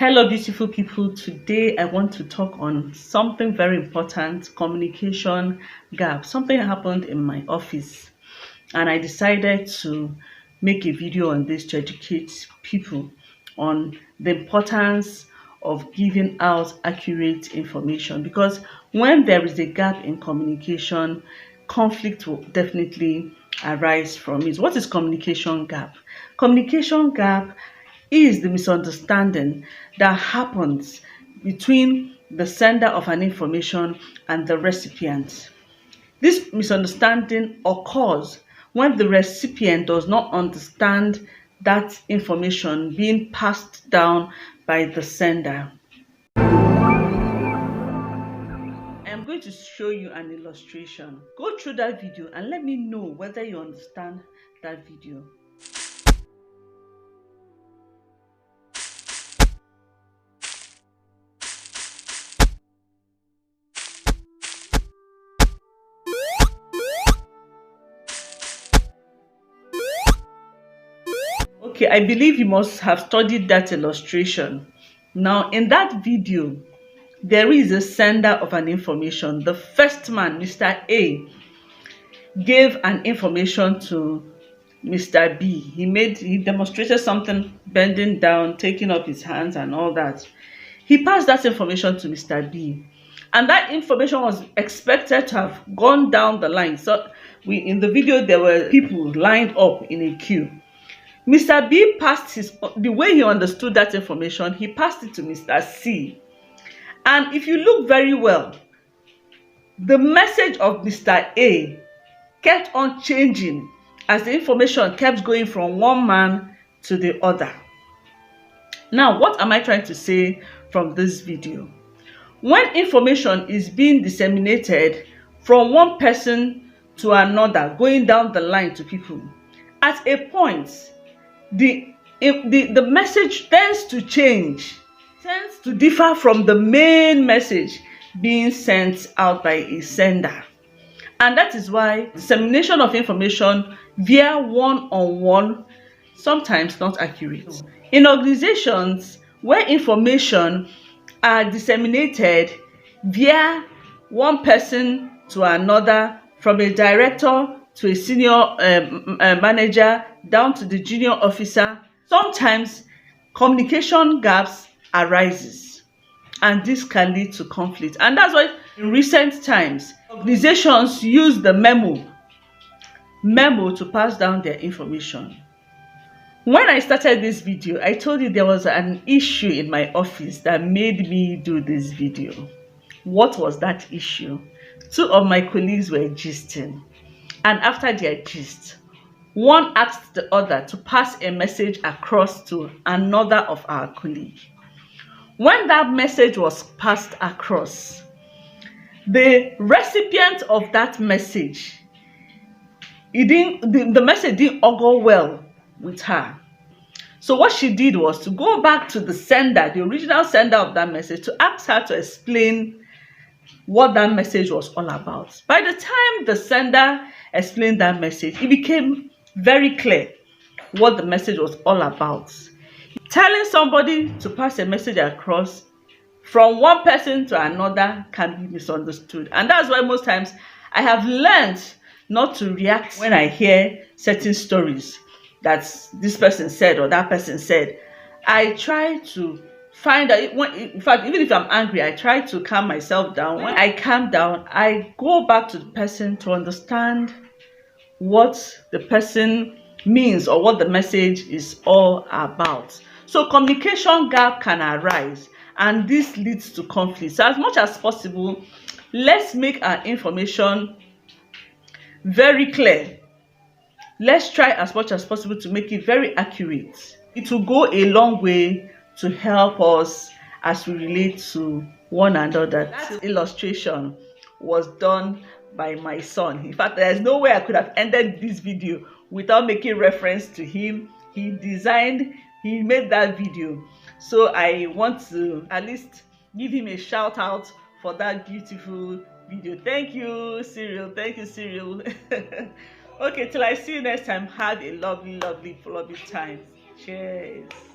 Hello beautiful people. Today I want to talk on something very important: communication gap. Something happened in my office and I decided to make a video on this to educate people on the importance of giving out accurate information, because when there is a gap in communication, conflict will definitely arise from it. What is communication gap? Communication gap is the misunderstanding that happens between the sender of an information and the recipient. This misunderstanding occurs when the recipient does not understand that information being passed down by the sender. I am going to show you an illustration. Go through that video and let me know whether you understand that video. Okay, I believe you must have studied that illustration. Now, in that video, there is a sender of an information. The first man, Mr. A, gave an information to Mr. B. He demonstrated something, bending down, taking up his hands and all that. He passed that information to Mr. B. And that information was expected to have gone down the line. So in the video, there were people lined up in a queue. Mr. B passed the way he understood that information, he passed it to Mr. C. And if you look very well, the message of Mr. A kept on changing as the information kept going from one man to the other. Now, what am I trying to say from this video? When information is being disseminated from one person to another, going down the line to people, at a point, the message tends to change, tends to differ from the main message being sent out by a sender. And that is why dissemination of information via one-on-one sometimes not accurate. In organizations where information are disseminated via one person to another, from a director to a senior manager down to the junior officer, sometimes communication gaps arises, and this can lead to conflict. And that's why in recent times organizations use the memo to pass down their information. When I started this video, I told you there was an issue in my office that made me do this video. What was that issue? Two of my colleagues were gisting, and after their gist, one asked the other to pass a message across to another of our colleagues. When that message was passed across, the recipient of that message, the message didn't augur well with her. So what she did was to go back to the sender, the original sender of that message, to ask her to explain what that message was all about. By the time the sender explained that message, it became very clear what the message was all about. Telling somebody to pass a message across from one person to another can be misunderstood. And that's why most times I have learned not to react when I hear certain stories that this person said or that person said. I try to find out, in fact, even if I'm angry, I try to calm myself down. When I calm down, I go back to the person to understand what the person means or what the message is all about. So communication gap can arise, and this leads to conflict. So as much as possible, let's make our information very clear. Let's try as much as possible to make it very accurate. It will go a long way to help us as we relate to one another. That illustration was done by my son. In fact, there's no way I could have ended this video without making reference to him. He made that video. So I want to at least give him a shout out for that beautiful video. Thank you, Cyril. Thank you, Cyril. Okay, till I see you next time, have a lovely time. Cheers.